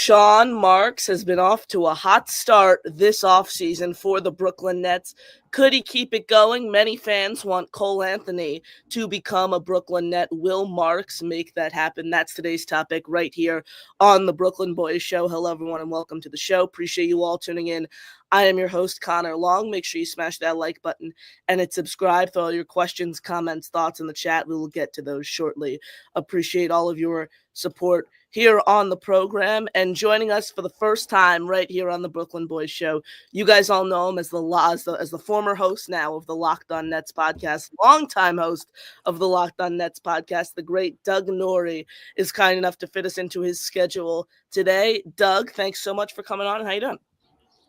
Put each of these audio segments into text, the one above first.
Sean Marks has been off to a hot start this offseason for the Brooklyn Nets. Could he keep it going? Many fans want Cole Anthony to become a Brooklyn Net. Will Marks make that happen? That's today's topic right here on the Brooklyn Boys Show. Hello, everyone, and welcome to the show. Appreciate you all tuning in. I am your host, Connor Long. Make sure you smash that like button and hit subscribe. Throw all your questions, comments, thoughts in the chat. We will get to those shortly. Appreciate all of your support here on the program, and joining us for the first time right here on the Brooklyn Boys Show. You guys all know him as the former host now of the Locked On Nets podcast, longtime host of the Locked On Nets podcast. The great Doug Norrie is kind enough to fit us into his schedule today. Doug, thanks so much for coming on. How you doing?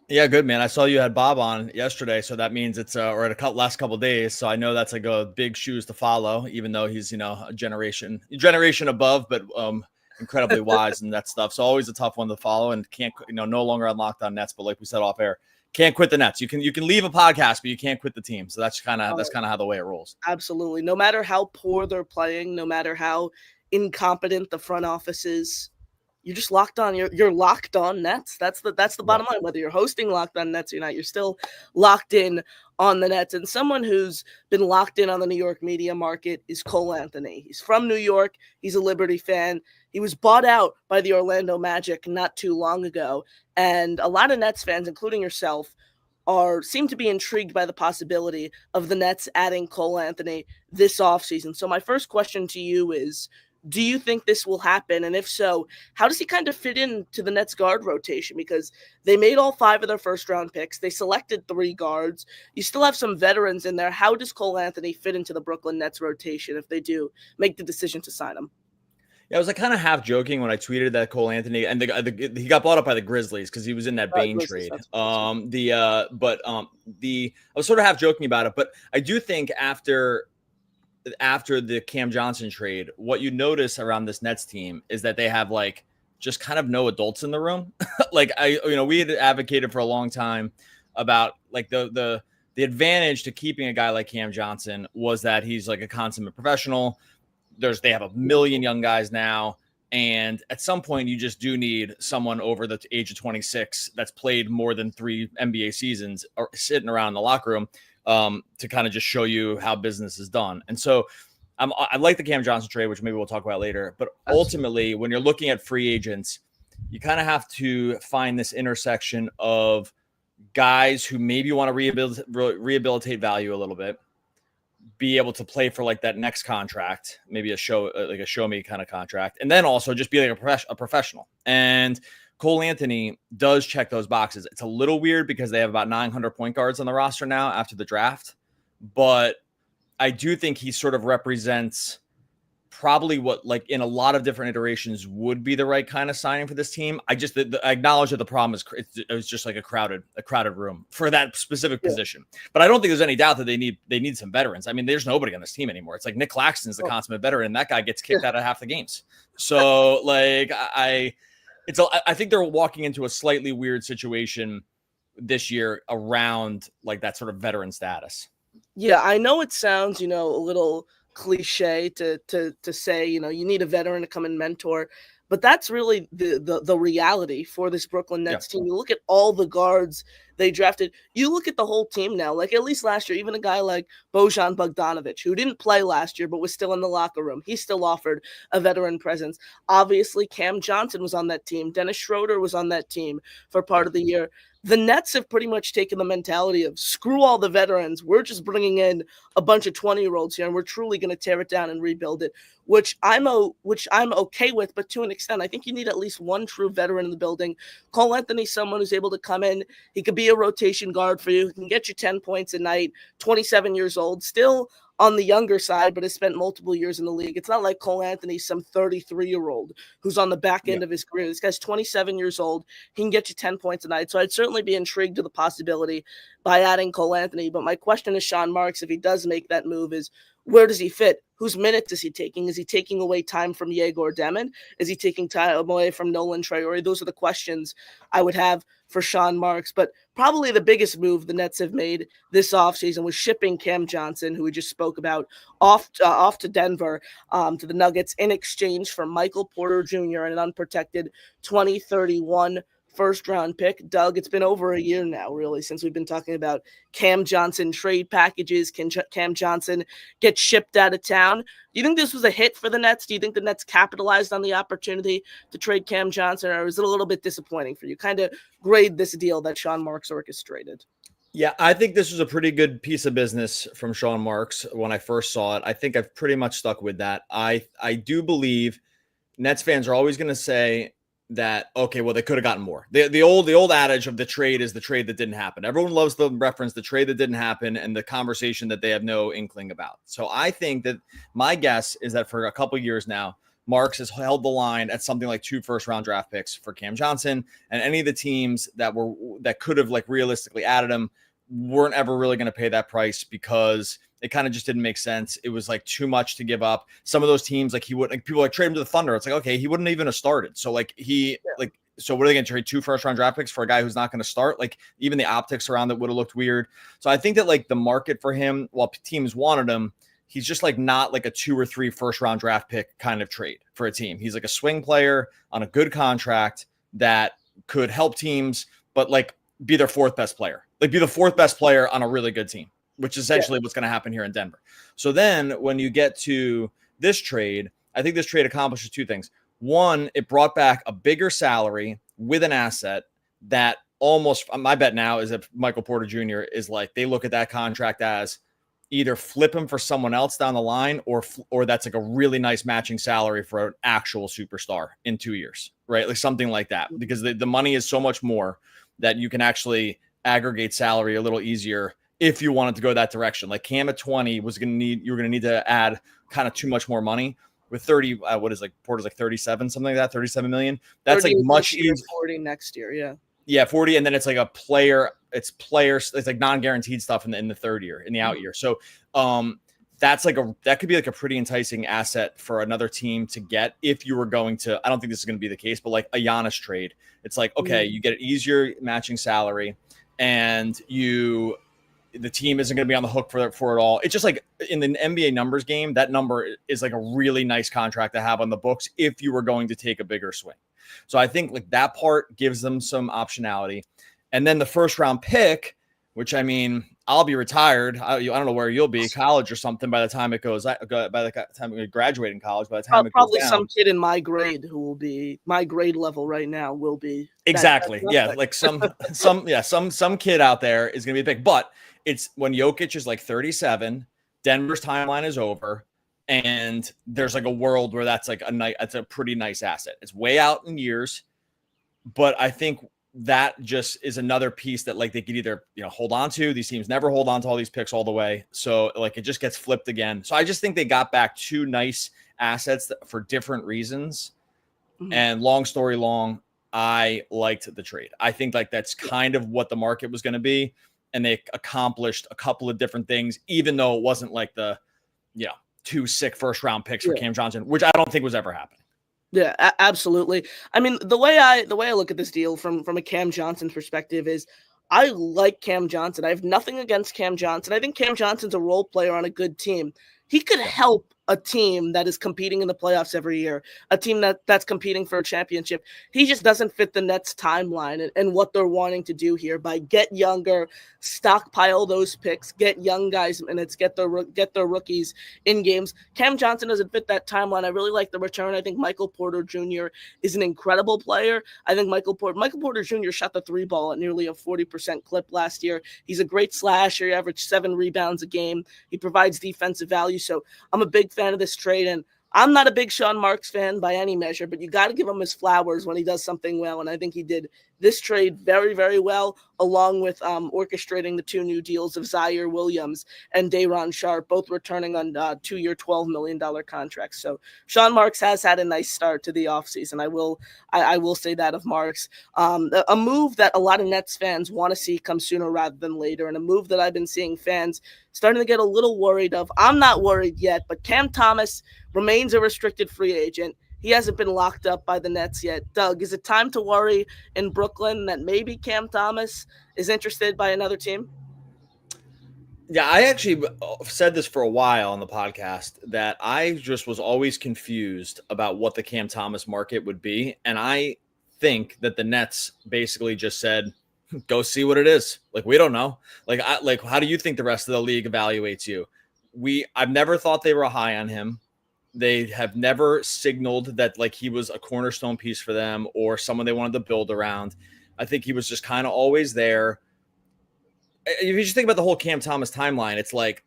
Yeah, good, man. I saw you had Bob on yesterday, so that means it's or at last couple of days. So I know that's like a big shoes to follow, even though he's a generation above, but incredibly wise and that stuff. So always a tough one to follow, and can't no longer on Locked On Nets, but like we said off air, can't quit the Nets. You can leave a podcast, but you can't quit the team. So that's kind of how the way it rolls. Absolutely. No matter how poor they're playing, no matter how incompetent the front office is, you're just locked on. You're locked on Nets. That's the bottom line. Whether you're hosting Locked On Nets or not, you're still locked in on the Nets. And someone who's been locked in on the New York media market is Cole Anthony. He's from New York. He's a Liberty fan. He was bought out by the Orlando Magic not too long ago. And a lot of Nets fans, including yourself, seem to be intrigued by the possibility of the Nets adding Cole Anthony this offseason. So my first question to you is, do you think this will happen? And if so, how does he kind of fit into the Nets guard rotation? Because they made all 5 of their first-round picks. They selected 3 guards. You still have some veterans in there. How does Cole Anthony fit into the Brooklyn Nets rotation if they do make the decision to sign him? Yeah, I was like kind of half joking when I tweeted that Cole Anthony, and he got bought up by the Grizzlies because he was in that Bain trade. I was sort of half joking about it, but I do think after the Cam Johnson trade, what you notice around this Nets team is that they have like just kind of no adults in the room. We had advocated for a long time about like the advantage to keeping a guy like Cam Johnson was that he's like a consummate professional. They have a million young guys now. And at some point you just do need someone over the age of 26 that's played more than 3 NBA seasons or sitting around in the locker room to kind of just show you how business is done. And so I like the Cam Johnson trade, which maybe we'll talk about later. But ultimately, when you're looking at free agents, you kind of have to find this intersection of guys who maybe want to rehabilitate value a little bit, be able to play for like that next contract, maybe a show me kind of contract, and then also just be like a professional. And Cole Anthony does check those boxes. It's a little weird because they have about 900 point guards on the roster now after the draft, but I do think he sort of represents probably what, like in a lot of different iterations, would be the right kind of signing for this team. I acknowledge that the problem is it's just like a crowded room for that specific position. But I don't think there's any doubt that they need some veterans. I mean, there's nobody on this team anymore. It's like Nick Claxton's the consummate veteran, and that guy gets kicked out of half the games. So like I think they're walking into a slightly weird situation this year around like that sort of veteran status. Yeah, I know it sounds, a little cliche to say, you need a veteran to come and mentor, but that's really the reality for this Brooklyn Nets team. You look at all the guards they drafted. You look at the whole team now, like at least last year, even a guy like Bojan Bogdanovic, who didn't play last year but was still in the locker room, he still offered a veteran presence. Obviously, Cam Johnson was on that team. Dennis Schroeder was on that team for part of the year. The Nets have pretty much taken the mentality of screw all the veterans. We're just bringing in a bunch of 20-year-olds here, and we're truly going to tear it down and rebuild it, which I'm okay with. But to an extent, I think you need at least one true veteran in the building. Cole Anthony's someone who's able to come in. He could be a rotation guard for you. He can get you 10 points a night, 27 years old, still on the younger side, but has spent multiple years in the league. It's not like Cole Anthony's some 33-year-old who's on the back end of his career. This guy's 27 years old. He can get you 10 points a night. So I'd certainly be intrigued to the possibility by adding Cole Anthony. But my question to Sean Marks, if he does make that move, is Where does he fit? Whose minutes is he taking? Is he taking away time from Yegor Demon? Is he taking time away from Nolan Traore? Those are the questions I would have for Sean Marks. But probably the biggest move the Nets have made this offseason was shipping Cam Johnson, who we just spoke about, off to Denver, to the Nuggets in exchange for Michael Porter Jr. and an unprotected 2031 first-round pick. Doug, it's been over a year now, really, since we've been talking about Cam Johnson trade packages. Can Cam Johnson get shipped out of town? Do you think this was a hit for the Nets? Do you think the Nets capitalized on the opportunity to trade Cam Johnson, or is it a little bit disappointing for you? Kind of grade this deal that Sean Marks orchestrated. Yeah, I think this was a pretty good piece of business from Sean Marks when I first saw it. I think I've pretty much stuck with that. I do believe Nets fans are always going to say that, okay, well, they could have gotten more. The old adage of the trade is the trade that didn't happen. Everyone loves the reference, the trade that didn't happen, and the conversation that they have no inkling about. So I think that my guess is that for a couple of years now, Marks has held the line at something like 2 first-round draft picks for Cam Johnson, and any of the teams that could have like realistically added him weren't ever really going to pay that price because it kind of just didn't make sense. It was like too much to give up. Some of those teams, like people like trade him to the Thunder. It's like, okay, he wouldn't even have started. So like so what are they going to trade 2 first-round draft picks for a guy who's not going to start? Like even the optics around it would have looked weird. So I think that like the market for him, while teams wanted him, he's just like not like a 2 or 3 first-round draft pick kind of trade for a team. He's like a swing player on a good contract that could help teams, but like be their 4th best player. Like be the 4th best player on a really good team, which is essentially what's going to happen here in Denver. So then when you get to this trade, I think this trade accomplishes 2 things. One, it brought back a bigger salary with an asset that almost, my bet now is that Michael Porter Jr. is like, they look at that contract as either flip him for someone else down the line or that's like a really nice matching salary for an actual superstar in 2 years, right? Like something like that, because the money is so much more that you can actually aggregate salary a little easier if you wanted to go that direction. Like Cam at 20 you're going to need to add kind of too much more money. With 30, Porter's like 37, something like that, 37 million. That's like much easier. 40 next year, yeah. Yeah, 40, and then it's like a player. It's players. It's like non-guaranteed stuff in the third year, in the out year. So that's like that could be like a pretty enticing asset for another team to get if you were going to. I don't think this is going to be the case, but like a Giannis trade, it's like okay, you get an easier matching salary, and the team isn't going to be on the hook for it all. It's just like in the NBA numbers game, that number is like a really nice contract to have on the books if you were going to take a bigger swing. So I think like that part gives them some optionality. And then the first round pick, which I mean, I'll be retired. I don't know where you'll be, college or something by the time it goes, by the time we graduate in college, by the time it probably goes down. some kid in my grade who will be my grade level right now will be. Exactly. Yeah. Like some kid out there is going to be a pick, but it's when Jokic is like 37, Denver's timeline is over. And there's like a world where that's like that's a pretty nice asset. It's way out in years, but I think that just is another piece that like they could either, hold on to. These teams never hold on to all these picks all the way. So like it just gets flipped again. So I just think they got back 2 nice assets for different reasons. Mm-hmm. And long story long, I liked the trade. I think like that's kind of what the market was going to be. And they accomplished a couple of different things, even though it wasn't like the, 2 sick first round picks for Cam Johnson, which I don't think was ever happening. Yeah, absolutely. I mean, the way I look at this deal from a Cam Johnson perspective is I like Cam Johnson. I have nothing against Cam Johnson. I think Cam Johnson's a role player on a good team. He could help a team that is competing in the playoffs every year, a team that's competing for a championship. He just doesn't fit the Nets timeline and what they're wanting to do here by get younger, stockpile those picks, get young guys minutes, get their rookies in games. Cam Johnson doesn't fit that timeline. I really like the return. I think Michael Porter Jr. is an incredible player. I think Michael Porter Jr. shot the 3 ball at nearly a 40% clip last year. He's a great slasher. He averaged 7 rebounds a game. He provides defensive value. So I'm a big fan of this trade, and I'm not a big Sean Marks fan by any measure, but you got to give him his flowers when he does something well, and I think he did this trade very, very well, along with orchestrating the 2 new deals of Zaire Williams and Day'Ron Sharpe, both returning on 2-year, $12 million contracts. So Sean Marks has had a nice start to the offseason. I will say that of Marks. A move that a lot of Nets fans want to see come sooner rather than later, and a move that I've been seeing fans starting to get a little worried of. I'm not worried yet, but Cam Thomas remains a restricted free agent. He hasn't been locked up by the Nets yet. Doug, is it time to worry in Brooklyn that maybe Cam Thomas is interested by another team? Yeah, I actually said this for a while on the podcast that I just was always confused about what the Cam Thomas market would be. And I think that the Nets basically just said, go see what it is. Like, we don't know. Like, how do you think the rest of the league evaluates you? I've never thought they were high on him. They have never signaled that like he was a cornerstone piece for them or someone they wanted to build around. I think he was just kind of always there. If you just think about the whole Cam Thomas timeline, it's like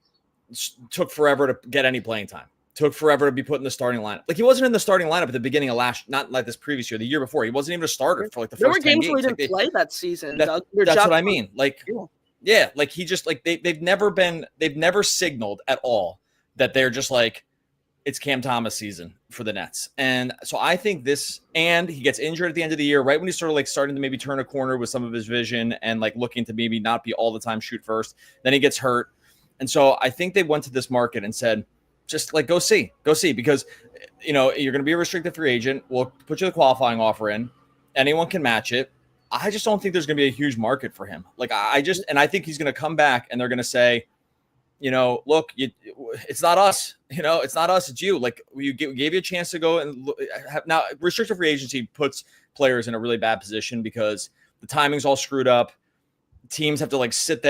it took forever to get any playing time. Took forever to be put in the starting lineup. Like he wasn't in the starting lineup at the beginning of not like this previous year, the year before. He wasn't even a starter for like the first 10 games. There were games where he didn't play that season. That's what I mean. Like, yeah, like he just like they've never signaled at all that they're just like, it's Cam Thomas season for the Nets. And so I think and he gets injured at the end of the year, right when he's sort of like starting to maybe turn a corner with some of his vision and like looking to maybe not be all the time shoot first. Then he gets hurt. And so I think they went to this market and said, just like, go see, because, you know, you're going to be a restricted free agent. We'll put you the qualifying offer in. Anyone can match it. I just don't think there's going to be a huge market for him. Like I think he's going to come back and they're going to say, you know, look, it's not us, you know, it's not us, it's you. Like we gave you a chance to go and now restricted free agency puts players in a really bad position because the timing's all screwed up. Teams have to like sit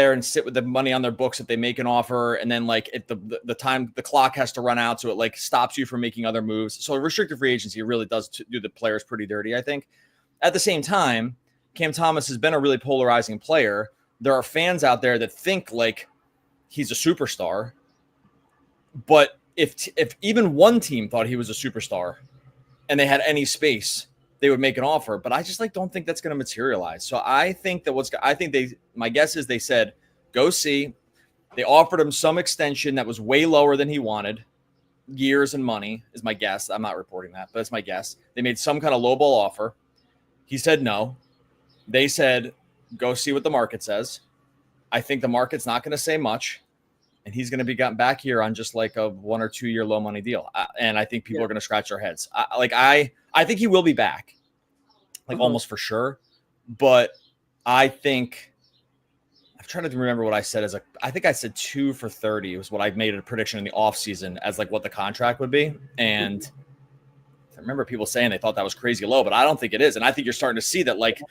with the money on their books if they make an offer. And then like the clock has to run out. So it like stops you from making other moves. So a restricted free agency really does do the players pretty dirty, I think. At the same time, Cam Thomas has been a really polarizing player. There are fans out there that think like, he's a superstar, but if even one team thought he was a superstar and they had any space, they would make an offer. But I just like don't think that's going to materialize. So I think that my guess is they said, go see. They offered him some extension that was way lower than he wanted, years and money is my guess. I'm not reporting that, but it's my guess. They made some kind of lowball offer. He said no. They said, go see what the market says. I think the market's not going to say much, and he's going to be gotten back here on just like a 1 or 2 year low money deal. And I think people are going to scratch their heads. I think he will be back, like almost for sure. But I think I'm trying to remember what I said I think I said 2 for 30 was what I made a prediction in the offseason as like what the contract would be. And I remember people saying they thought that was crazy low, but I don't think it is. And I think you're starting to see that like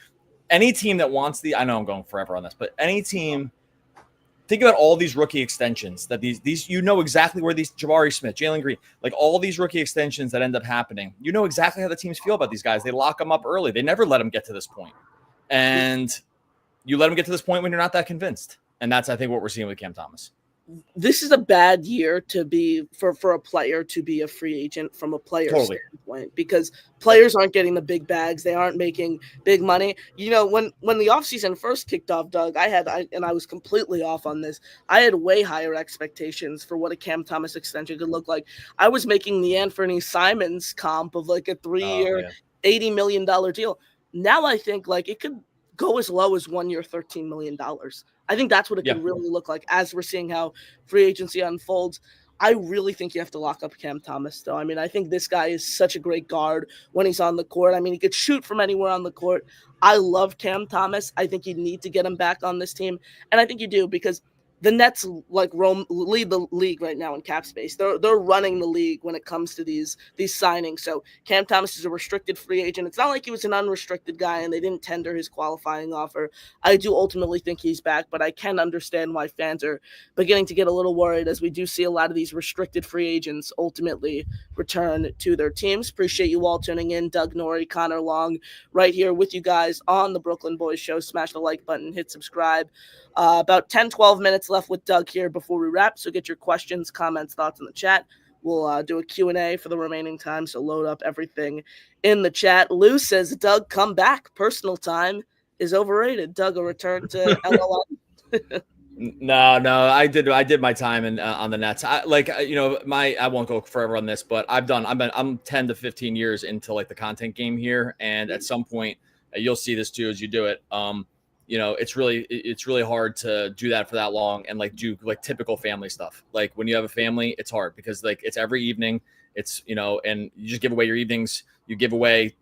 any team that wants I know I'm going forever on this, but any team, think about all these rookie extensions that these, you know exactly where these Jabari Smith, Jalen Green, like all these rookie extensions that end up happening, you know exactly how the teams feel about these guys. They lock them up early. They never let them get to this point. And you let them get to this point when you're not that convinced. And that's, I think, what we're seeing with Cam Thomas. This is a bad year to be for a player to be a free agent from a player standpoint, because players aren't getting the big bags. They aren't making big money. You know, when the offseason first kicked off, Doug, I was completely off on this. I had way higher expectations for what a Cam Thomas extension could look like. I was making the Anthony Simons comp of like a 3-year, $80 million deal. Now I think like it could go as low as 1 year, $13 million. I think that's what it could really look like as we're seeing how free agency unfolds. I really think you have to lock up Cam Thomas, though. I mean, I think this guy is such a great guard when he's on the court. I mean, he could shoot from anywhere on the court. I love Cam Thomas. I think you need to get him back on this team. And I think you do, because the Nets like lead the league right now in cap space. They're running the league when it comes to these signings. So Cam Thomas is a restricted free agent. It's not like he was an unrestricted guy and they didn't tender his qualifying offer. I do ultimately think he's back, but I can understand why fans are beginning to get a little worried, as we do see a lot of these restricted free agents ultimately return to their teams. Appreciate you all tuning in. Doug Norrie, Connor Long, right here with you guys on the Brooklyn Boys Show. Smash the like button, hit subscribe. About 10-12 minutes left with Doug here before we wrap, so get your questions, comments, thoughts in the chat. We'll do a Q&A for the remaining time, so load up everything in the chat. Lou says, Doug, come back, personal time. is overrated. Doug, a return to LLM. No, I did my time on the Nets. I won't go forever on this, but I'm 10 to 15 years into like the content game here, and at some point you'll see this too as you do it. It's really hard to do that for that long and like do like typical family stuff. Like when you have a family, it's hard because like it's every evening. It's and you just give away your evenings. You give away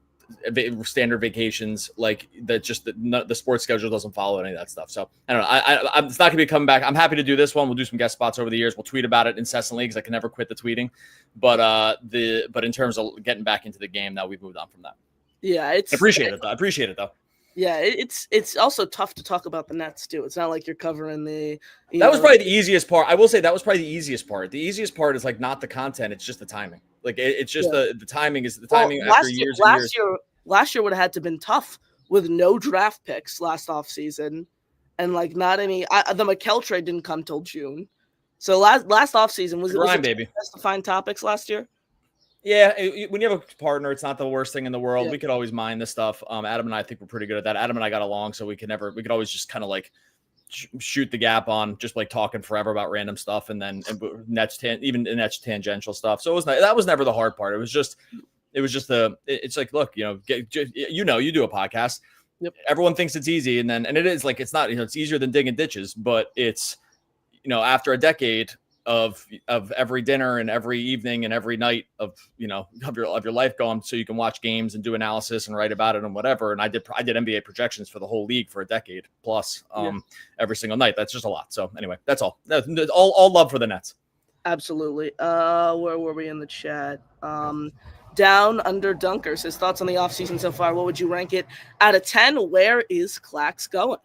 standard vacations, like that. Just the sports schedule doesn't follow any of that stuff. So I don't know. I'm it's not gonna be coming back. I'm happy to do this one. We'll do some guest spots over the years. We'll tweet about it incessantly because I can never quit the tweeting. But in terms of getting back into the game, now we've moved on from that. Yeah, I appreciate it though. Yeah, it's also tough to talk about the Nets too. It's not like you're covering the. That was probably the easiest part. I will say that was probably the easiest part. The easiest part is like not the content; it's just the timing. Like it's just the timing is the timing after years and years. Last year would have had to been tough with no draft picks last offseason and like not any. The McHale trade didn't come till June, so last offseason was it baby to find topics last year. Yeah, when you have a partner, it's not the worst thing in the world. Yeah. We could always mine this stuff. Adam and I think we're pretty good at that. Adam and I got along, so we could always just kind of like shoot the gap on just like talking forever about random stuff, and then Nets tangential stuff. So that was never the hard part. It's like, look, you do a podcast. Yep. Everyone thinks it's easy, and it is like it's not. It's easier than digging ditches, but it's after a decade of every dinner and every evening and every night of your life going so you can watch games and do analysis and write about it and whatever. And I did NBA projections for the whole league for a decade plus every single night. That's just a lot. So anyway, that's all love for the Nets. Absolutely. Where were we in the chat? Down Under Dunkers, his thoughts on the offseason so far. What would you rank it out of 10? Where is Clax going?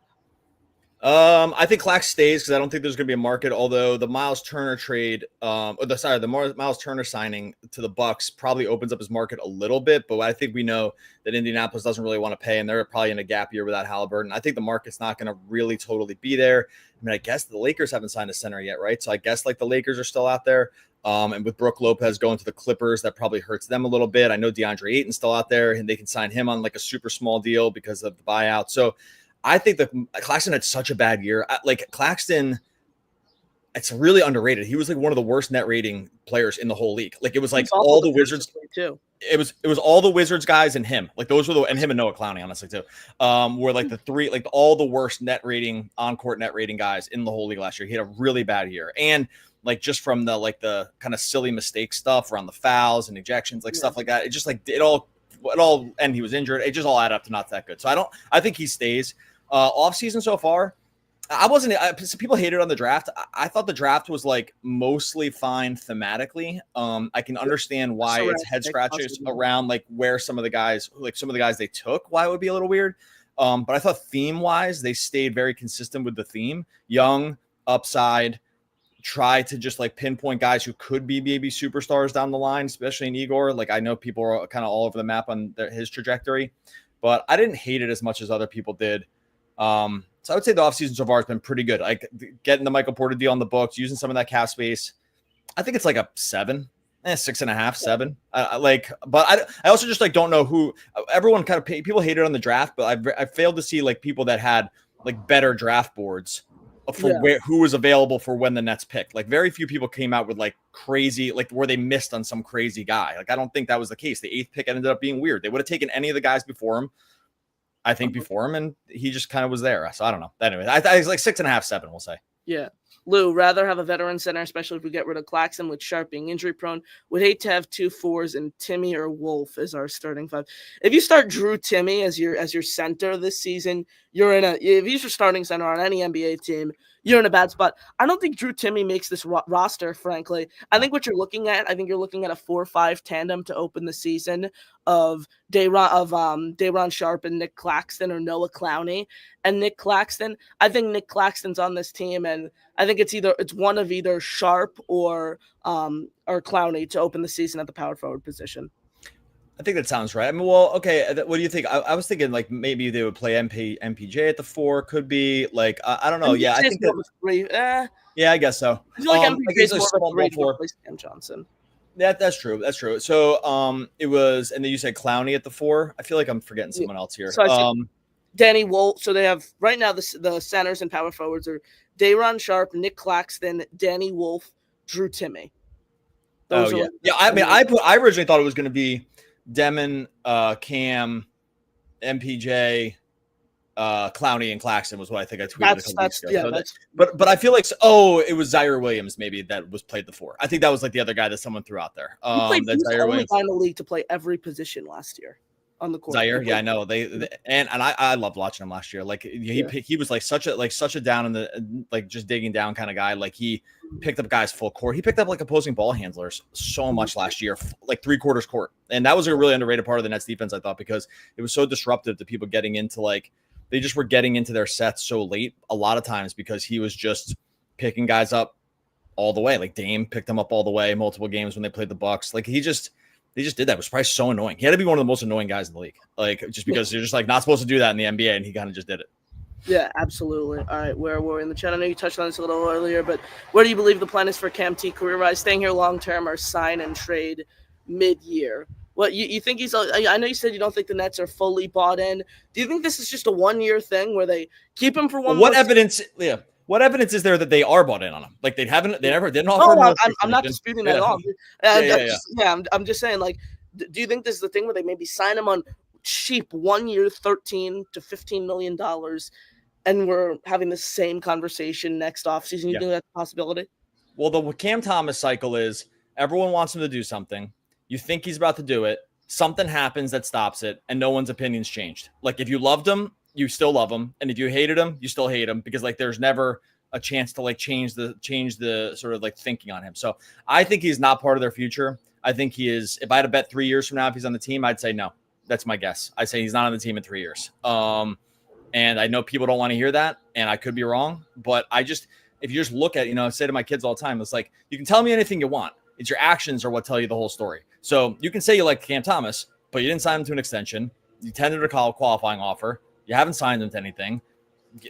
I think Clax stays because I don't think there's going to be a market. Although the Miles Turner trade, the Miles Turner signing to the Bucks probably opens up his market a little bit. But I think we know that Indianapolis doesn't really want to pay, and they're probably in a gap year without Halliburton. I think the market's not going to really totally be there. I mean, I guess the Lakers haven't signed a center yet, right? So I guess like the Lakers are still out there. And with Brook Lopez going to the Clippers, that probably hurts them a little bit. I know DeAndre Ayton's still out there, and they can sign him on like a super small deal because of the buyout. So I think that Claxton had such a bad year. Like Claxton, it's really underrated. He was like one of the worst net rating players in the whole league. Like it was like all the Wizards too. It was all the Wizards guys and him. Like those were and him and Noah Clowney, honestly too. Were like the three, like all the worst net rating, on-court net rating guys in the whole league last year. He had a really bad year. And like just from the kind of silly mistake stuff around the fouls and ejections, stuff like that. It just like it all, and he was injured. It just all added up to not that good. So I think he stays. Off season so far, people hated on the draft. I thought the draft was like mostly fine thematically. I can understand why it's head scratches around like where some of the guys they took, why it would be a little weird. But I thought theme wise, they stayed very consistent with the theme. Young, upside, try to just like pinpoint guys who could be maybe superstars down the line, especially in Igor. Like I know people are kind of all over the map on his trajectory, but I didn't hate it as much as other people did. So I would say the offseason so far has been pretty good. Like getting the Michael Porter deal on the books, using some of that cap space. I think it's like a 7, 6.5, 7. But I also just like don't know who. Everyone kind of people hated on the draft, but I failed to see like people that had like better draft boards for who was available for when the Nets picked. Like very few people came out with like crazy, like where they missed on some crazy guy. Like I don't think that was the case. The 8th pick ended up being weird. They would have taken any of the guys before him. I think before him, and he just kind of was there. So I don't know. Anyway, I it's like 6.5, 7, we'll say. Yeah. Lou, rather have a veteran center, especially if we get rid of Claxton with Sharp being injury prone. Would hate to have 2 4s and Timmy or Wolf as our starting 5. If you start Drew Timmy as your center this season, if he's your starting center on any NBA team, you're in a bad spot. I don't think Drew Timmy makes this roster, frankly. I think you're looking at a 4-5 tandem to open the season of Day'Ron Sharp and Nick Claxton or Noah Clowney and Nick Claxton. I think Nick Claxton's on this team, and I think it's one of either Sharp or Clowney to open the season at the power forward position. I think that sounds right. I mean, well, okay. What do you think? I was thinking like maybe they would play MPJ at the 4. Could be like I don't know. Yeah, I think that 3. Yeah, I guess so. I feel like MPJ is more of a 3 to replace Cam Johnson. That's true. That's true. So it was, and then you said Clowney at the 4. I feel like I'm forgetting someone else here. So Danny Wolf. So they have right now the centers and power forwards are Day'Ron Sharpe, Nick Claxton, Danny Wolf, Drew Timme. Those are I mean, I originally thought it was going to be Demon, Cam, MPJ, Clowney, and Claxton was what I think I tweeted a couple weeks ago. Yeah, but I feel like it was Zaire Williams maybe that was played the 4. I think that was like the other guy that someone threw out there. He was the only guy in the league to play every position last year on the court. Zaire, yeah, I know and I loved watching him last year. Like he was like such a down in the like just digging down kind of guy. Like he picked up guys full court. He picked up like opposing ball handlers so much last year, like 3/4 court, and that was a really underrated part of the Nets defense, I thought, because it was so disruptive to people getting into like they just were getting into their sets so late a lot of times because he was just picking guys up all the way. Like Dame picked them up all the way multiple games when they played the Bucks. Like they just did that. It was probably so annoying. He had to be one of the most annoying guys in the league. Like just because you're just like not supposed to do that in the NBA, and he kind of just did it. Yeah, absolutely. All right, where were we in the chat? I know you touched on this a little earlier, but where do you believe the plan is for Cam T career-wise? Staying here long-term or sign and trade mid-year? What you think he's? I know you said you don't think the Nets are fully bought in. Do you think this is just a 1-year thing where they keep him for one? What evidence? Yeah. What evidence is there that they are bought in on him? Like they never didn't offer. No, I'm not disputing that at all. I'm just saying, like, do you think this is the thing where they maybe sign him on cheap 1 year, $13 to $15 million, and we're having the same conversation next offseason? You think that's a possibility? Well, the Cam Thomas cycle is everyone wants him to do something. You think he's about to do it. Something happens that stops it, and no one's opinion's changed. Like if you loved him, you still love him, and if you hated him, you still hate him because like there's never a chance to like change the sort of like thinking on him. So I think he's not part of their future. I think he is. If I had to bet 3 years from now if he's on the team, I'd say no. That's my guess. I'd say he's not on the team in 3 years. And I know people don't want to hear that, and I could be wrong, but if you just look at, I say to my kids all the time, it's like you can tell me anything you want. It's your actions are what tell you the whole story. So you can say you like Cam Thomas, but you didn't sign him to an extension. You tendered a qualifying offer. You haven't signed him to anything.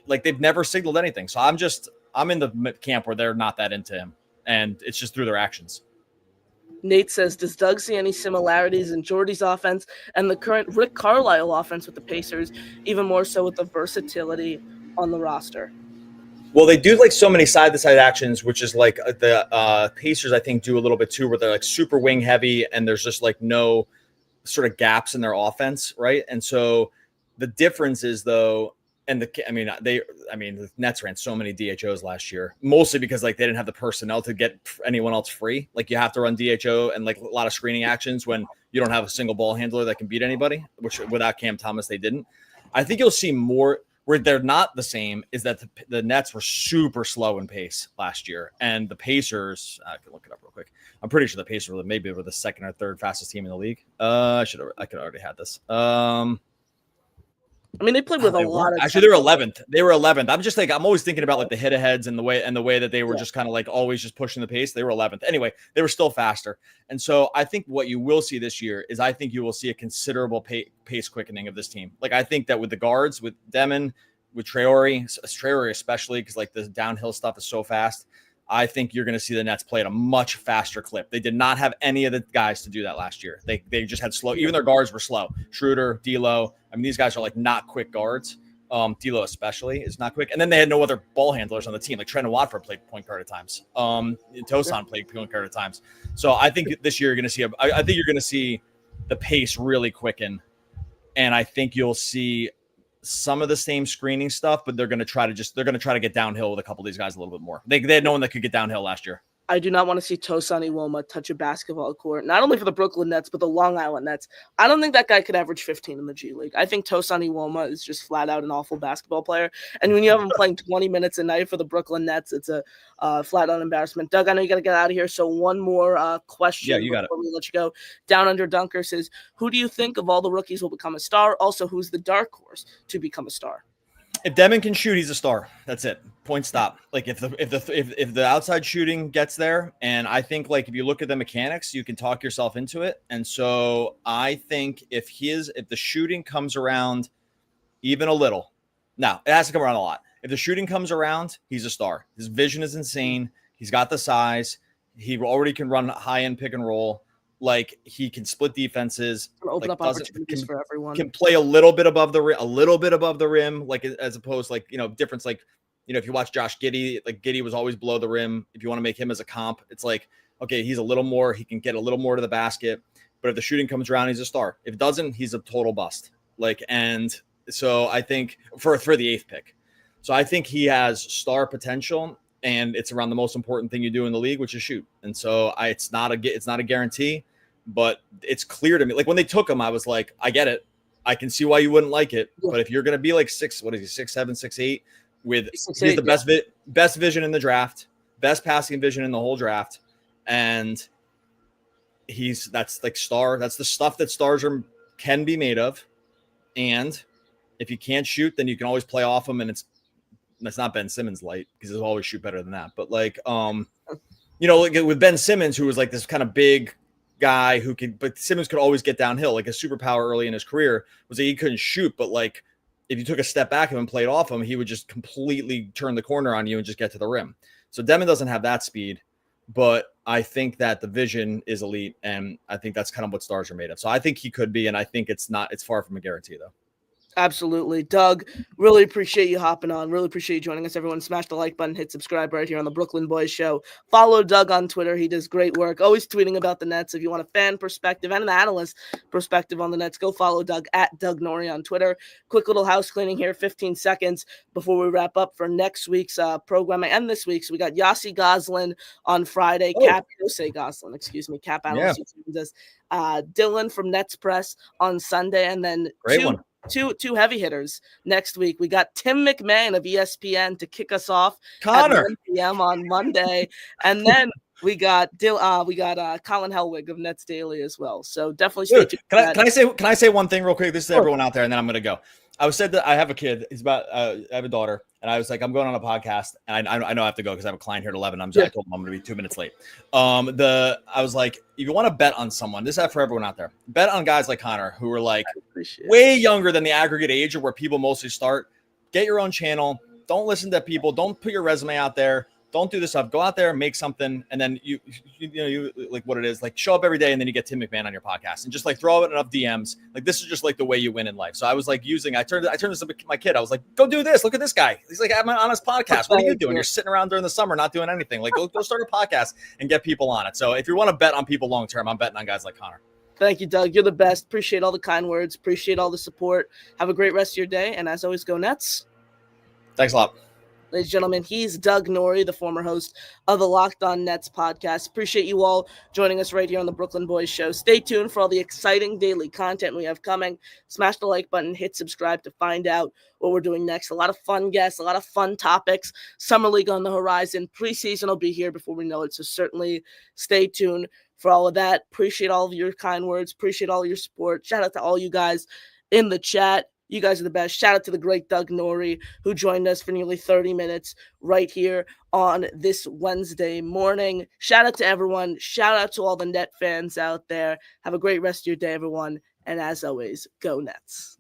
Like they've never signaled anything. So I'm in the camp where they're not that into him, and it's just through their actions. Nate says, does Doug see any similarities in Jordy's offense and the current Rick Carlisle offense with the Pacers, even more so with the versatility on the roster? Well, they do like so many side-to-side actions, which is like the Pacers, I think, do a little bit too, where they're like super wing heavy and there's just like no sort of gaps in their offense, right? And so the difference is though, the Nets ran so many DHOs last year, mostly because like they didn't have the personnel to get anyone else free. Like you have to run DHO and like a lot of screening actions when you don't have a single ball handler that can beat anybody, which without Cam Thomas, they didn't. I think you'll see more. Where they're not the same is that the Nets were super slow in pace last year, and the Pacers. I can look it up real quick. I'm pretty sure the Pacers were the second or third fastest team in the league. I could already had this. They played with a lot of. Actually, they were 11th. They were 11th. I'm just like I'm always thinking about like the hit aheads and the way that they were just kind of like always just pushing the pace. They were 11th. Anyway, they were still faster, and so I think what you will see this year is I think you will see a considerable pace quickening of this team. Like I think that with the guards, with Demon, with Traore especially, because like the downhill stuff is so fast. I think you're going to see the Nets play at a much faster clip. They did not have any of the guys to do that last year. They just had slow. Even their guards were slow. Schroeder, D'Lo. these guys are like not quick guards. D'Lo especially is not quick. And then they had no other ball handlers on the team. Like Trent Watford played point guard at times. Tosan played point guard at times. So I think this year you're going to see I think you're going to see the pace really quicken, and I think you'll see some of the same screening stuff, but they're going to try to get downhill with a couple of these guys a little bit more. They had no one that could get downhill last year. I do not want to see Tosan Iwoma touch a basketball court, not only for the Brooklyn Nets, but the Long Island Nets. I don't think that guy could average 15 in the G League. I think Tosan Iwoma is just flat out an awful basketball player. And when you have him playing 20 minutes a night for the Brooklyn Nets, it's a flat out embarrassment. Doug, I know you got to get out of here. So one more question before we let you go. Down Under Dunker says, who do you think of all the rookies will become a star? Also, who's the dark horse to become a star? If Demon can shoot, he's a star. That's it. Point stop. Like if the outside shooting gets there, and I think like if you look at the mechanics, you can talk yourself into it. And so I think if the shooting comes around even a little, now it has to come around a lot. If the shooting comes around, he's a star. His vision is insane. He's got the size. He already can run high end pick and roll. Like he can split defenses, open like up opportunities for everyone. Can play a little bit above the rim, like as opposed like, difference like, if you watch Josh Giddey, like Giddey was always below the rim. If you want to make him as a comp, it's like, okay, he's a little more, he can get a little more to the basket, but if the shooting comes around, he's a star. If it doesn't, he's a total bust. Like, and so I think for the 8th pick. So I think he has star potential, and it's around the most important thing you do in the league, which is shoot. And so it's not a guarantee, but it's clear to me. Like when they took him, I was like, I get it. I can see why you wouldn't like it. Yeah. But if you're going to be like 6'7", 6'8", with he's the best vision in the draft, best passing vision in the whole draft, and that's like star. That's the stuff that stars can be made of. And if you can't shoot, then you can always play off him, and it's not Ben Simmons light, because he'll always shoot better than that. But like, like with Ben Simmons, who was like this kind of big guy but Simmons could always get downhill. Like his superpower early in his career was that he couldn't shoot, but like if you took a step back and played off him, he would just completely turn the corner on you and just get to the rim. So Demon doesn't have that speed, but I think that the vision is elite, and I think that's kind of what stars are made of. So I think he could be, and I think it's far from a guarantee though. Absolutely. Doug, really appreciate you hopping on. Really appreciate you joining us. Everyone, smash the like button, hit subscribe right here on the Brooklyn Boys Show. Follow Doug on Twitter. He does great work, always tweeting about the Nets. If you want a fan perspective and an analyst perspective on the Nets, go follow Doug at Doug Norrie on Twitter. Quick little house cleaning here, 15 seconds before we wrap up for next week's programming and this week's. We got Yossi Goslin on Friday. Cap Analyst. Yeah. Dylan from Nets Press on Sunday, and then two heavy hitters next week. We got Tim McMahon of ESPN to kick us off Connor at 1 p.m. on Monday, and then we got Colin Helwig of Nets Daily as well. So definitely stay tuned. Can I say one thing real quick? This is everyone out there, and then I'm gonna go. I said that I have a kid. He's I have a daughter, and I was like, I'm going on a podcast, and I know I have to go because I have a client here at 11. I told him I'm going to be 2 minutes late. I was like, if you want to bet on someone, this is for everyone out there. Bet on guys like Connor, who are like way younger than the aggregate age of where people mostly start. Get your own channel. Don't listen to people. Don't put your resume out there. Don't do this stuff. Go out there and make something, and then you like what it is. Like show up every day, and then you get Tim McMahon on your podcast, and just like throw out enough DMs. Like this is just like the way you win in life. So I was like I turned this to my kid. I was like, go do this. Look at this guy. He's like, I have my honest podcast. What are you doing? You're sitting around during the summer not doing anything. Like go start a podcast and get people on it. So if you want to bet on people long term, I'm betting on guys like Connor. Thank you, Doug. You're the best. Appreciate all the kind words. Appreciate all the support. Have a great rest of your day. And as always, go Nets. Thanks a lot. Ladies and gentlemen, he's Doug Norrie, the former host of the Locked On Nets podcast. Appreciate you all joining us right here on the Brooklyn Boys Show. Stay tuned for all the exciting daily content we have coming. Smash the like button, hit subscribe to find out what we're doing next. A lot of fun guests, a lot of fun topics. Summer League on the horizon. Preseason will be here before we know it, so certainly stay tuned for all of that. Appreciate all of your kind words. Appreciate all of your support. Shout out to all you guys in the chat. You guys are the best. Shout out to the great Doug Norrie, who joined us for nearly 30 minutes right here on this Wednesday morning. Shout out to everyone. Shout out to all the Net fans out there. Have a great rest of your day, everyone. And as always, go Nets.